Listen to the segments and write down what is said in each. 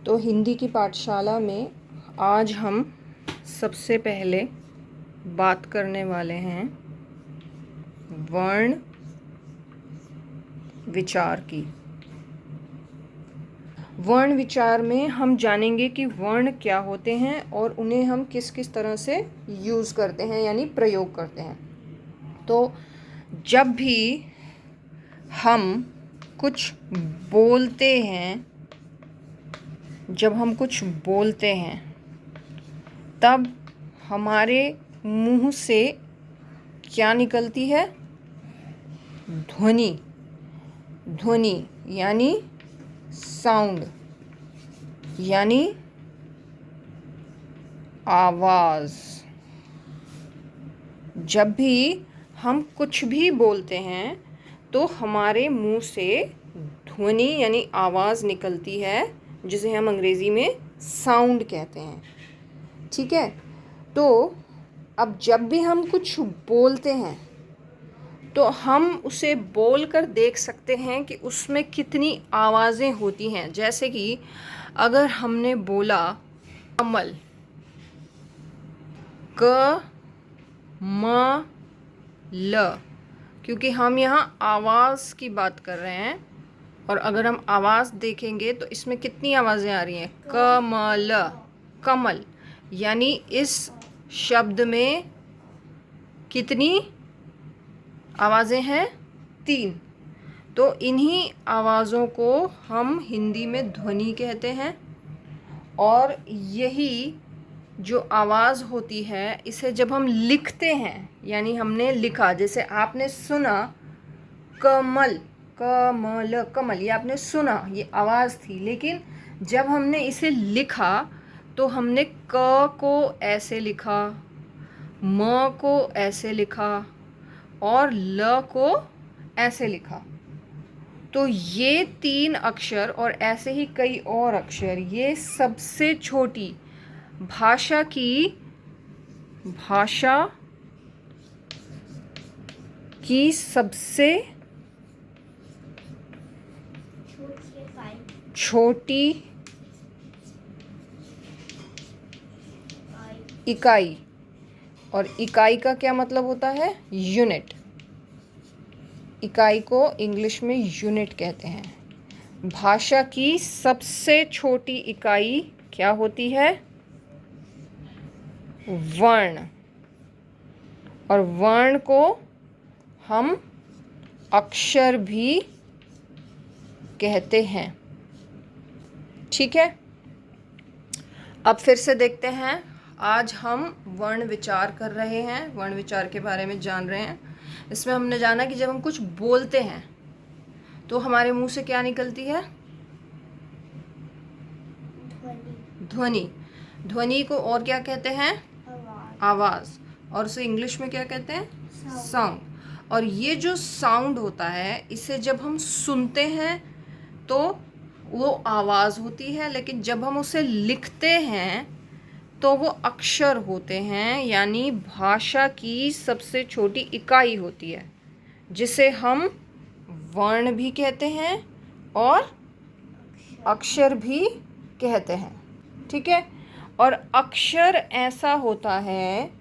तो हिंदी की पाठशाला में आज हम सबसे पहले बात करने वाले हैं वर्ण विचार की। वर्ण विचार में हम जानेंगे कि वर्ण क्या होते हैं और उन्हें हम किस किस तरह से यूज़ करते हैं यानी प्रयोग करते हैं। तो जब भी हम कुछ बोलते हैं तब हमारे मुंह से क्या निकलती है? ध्वनि यानी साउंड यानी आवाज़। जब भी हम कुछ भी बोलते हैं तो हमारे मुंह से ध्वनि यानी आवाज़ निकलती है, जिसे हम अंग्रेज़ी में साउंड कहते हैं। ठीक है, तो अब जब भी हम कुछ बोलते हैं तो हम उसे बोलकर देख सकते हैं कि उसमें कितनी आवाज़ें होती हैं। जैसे कि अगर हमने बोला कमल, क म ल, क्योंकि हम यहाँ आवाज़ की बात कर रहे हैं और अगर हम आवाज़ देखेंगे तो इसमें कितनी आवाज़ें आ रही हैं? कमल, कमल, यानी इस शब्द में कितनी आवाज़ें हैं? 3। तो इन्हीं आवाज़ों को हम हिंदी में ध्वनि कहते हैं और यही जो आवाज़ होती है इसे जब हम लिखते हैं यानी हमने लिखा, जैसे आपने सुना कमल, कमल, कमल, ये आपने सुना, ये आवाज़ थी। लेकिन जब हमने इसे लिखा तो हमने क को ऐसे लिखा, म को ऐसे लिखा और ल को ऐसे लिखा। तो ये 3 अक्षर और ऐसे ही कई और अक्षर, ये सबसे छोटी भाषा की सबसे छोटी इकाई, और इकाई का क्या मतलब होता है? यूनिट। इकाई को इंग्लिश में यूनिट कहते हैं। भाषा की सबसे छोटी इकाई क्या होती है? वर्ण। और वर्ण को हम अक्षर भी कहते हैं। ठीक है, अब फिर से देखते हैं। आज हम वर्ण विचार कर रहे हैं, वर्ण विचार के बारे में जान रहे हैं। इसमें हमने जाना कि जब हम कुछ बोलते हैं तो हमारे मुंह से क्या निकलती है? ध्वनि। ध्वनि को और क्या कहते हैं? आवाज़। और उसे इंग्लिश में क्या कहते हैं? साउंड। और ये जो साउंड होता है इसे जब हम सुनते हैं तो वो आवाज़ होती है, लेकिन जब हम उसे लिखते हैं तो वो अक्षर होते हैं, यानी भाषा की सबसे छोटी इकाई होती है, जिसे हम वर्ण भी कहते हैं और अक्षर भी कहते हैं। ठीक है, और अक्षर ऐसा होता है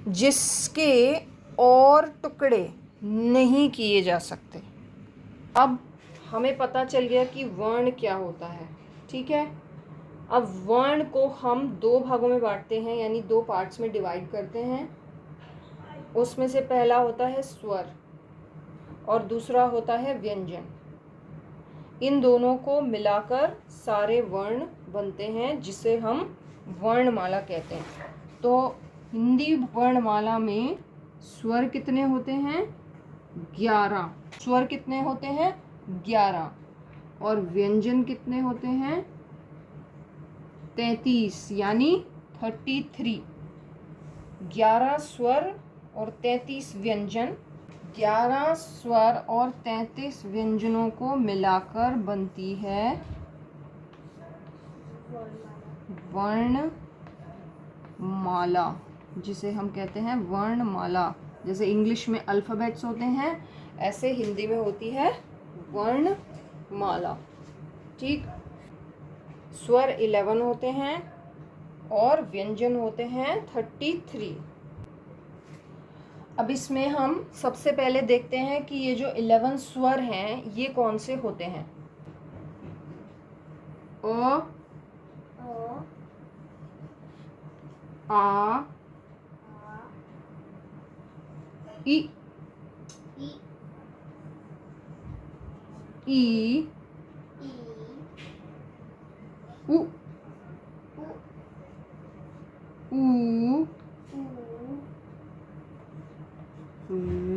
जिसके और टुकड़े नहीं किए जा सकते। अब हमें पता चल गया कि वर्ण क्या होता है। ठीक है, अब वर्ण को हम 2 भागों में बांटते हैं, यानी 2 पार्ट्स में डिवाइड करते हैं। उसमें से पहला होता है स्वर और दूसरा होता है व्यंजन। इन दोनों को मिलाकर सारे वर्ण बनते हैं, जिसे हम वर्णमाला कहते हैं। तो हिंदी वर्णमाला में स्वर कितने होते हैं? 11। स्वर कितने होते हैं? 11। और व्यंजन कितने होते हैं? 33, यानी 33। 11 स्वर और 33 व्यंजन। 11 स्वर और 33 व्यंजनों को मिलाकर बनती है वर्णमाला, जिसे हम कहते हैं वर्णमाला। जैसे इंग्लिश में अल्फ़ाबेट्स होते हैं, ऐसे हिंदी में होती है वर्णमाला। ठीक, स्वर 11 होते हैं और व्यंजन होते हैं 33। अब इसमें हम सबसे पहले देखते हैं कि ये जो 11 स्वर हैं ये कौन से होते हैं। अ, आ, इ, ई, उ, ऊ,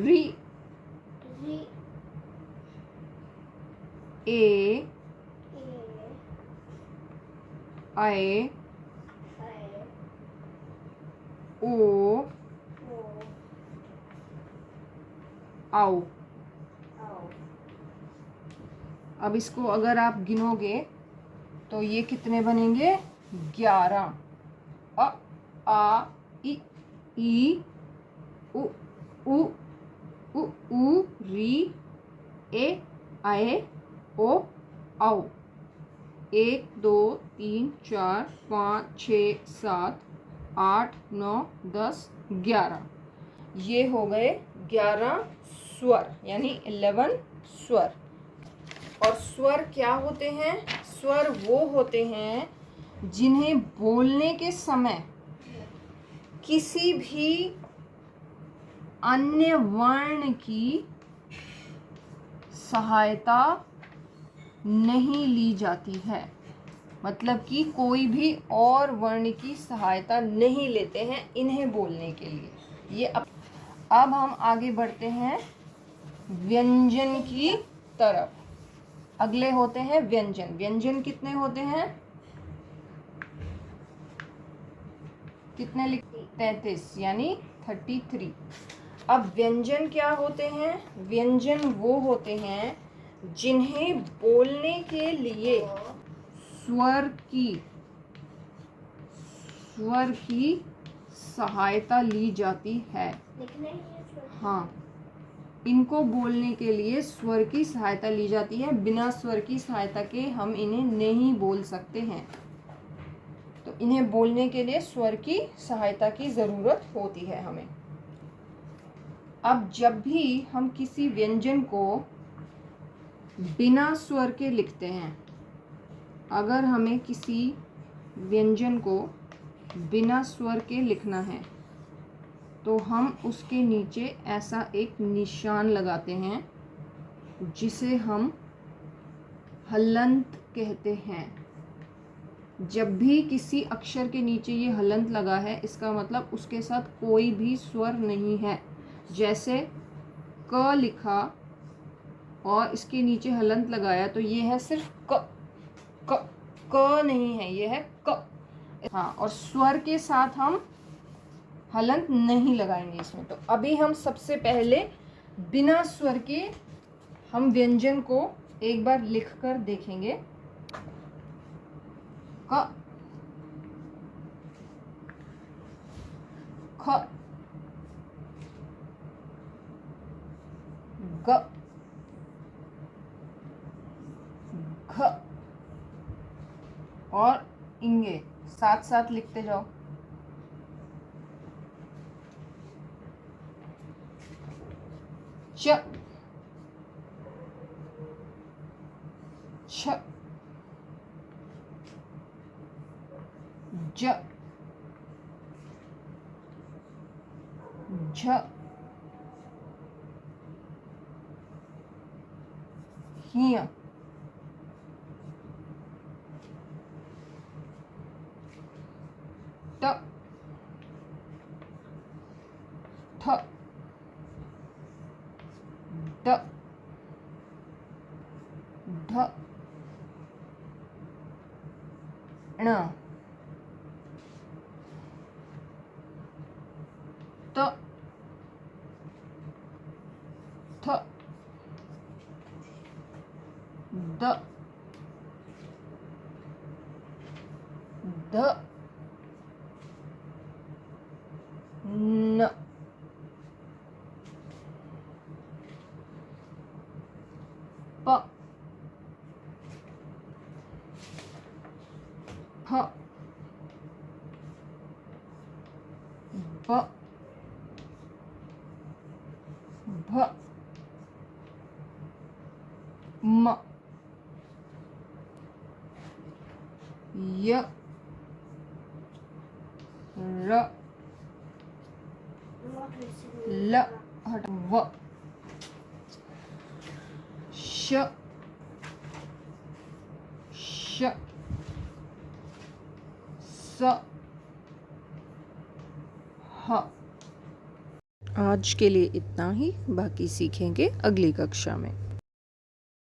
री, ए, आए, ओ, आओ। अब इसको अगर आप गिनोगे तो ये कितने बनेंगे? 11। अ, आ, ई, उ, ऊ, ऊ, री, ए, आए, ओ, आओ। 1 2 3 4 5 6 7 8 9 10 11। ये हो गए 11 स्वर यानी 11 स्वर। और स्वर क्या होते हैं? स्वर वो होते हैं जिन्हें बोलने के समय किसी भी अन्य वर्ण की सहायता नहीं ली जाती है। मतलब कि कोई भी और वर्ण की सहायता नहीं लेते हैं इन्हें बोलने के लिए। ये अब हम आगे बढ़ते हैं व्यंजन की तरफ। अगले होते हैं व्यंजन। व्यंजन कितने होते हैं? कितने लिखते? 33 यानी 33। अब व्यंजन क्या होते हैं? व्यंजन वो होते हैं जिन्हें बोलने के लिए स्वर की सहायता ली जाती है। हाँ, इनको बोलने के लिए स्वर की सहायता ली जाती है। बिना स्वर की सहायता के हम इन्हें नहीं बोल सकते हैं। तो इन्हें बोलने के लिए स्वर की सहायता की ज़रूरत होती है हमें। अब जब भी हम किसी व्यंजन को बिना स्वर के लिखते हैं, अगर हमें किसी व्यंजन को बिना स्वर के लिखना है तो हम उसके नीचे ऐसा एक निशान लगाते हैं जिसे हम हलंत कहते हैं। जब भी किसी अक्षर के नीचे ये हलंत लगा है इसका मतलब उसके साथ कोई भी स्वर नहीं है। जैसे क लिखा और इसके नीचे हलंत लगाया तो ये है सिर्फ क। क नहीं है, ये है क। हाँ, और स्वर के साथ हम हलंत नहीं लगाएंगे इसमें। तो अभी हम सबसे पहले बिना स्वर के हम व्यंजन को एक बार लिख कर देखेंगे। क, ख, ग, घ और इंगे साथ साथ लिखते जाओ। च, छ, ज, झ, हिय, ट, ठ, ड, ढ, ण, त, थ, द, ध, न, प, भ ब भ म य र ल हट व श श स ह। आज के लिए इतना ही, बाकी सीखेंगे अगली कक्षा में।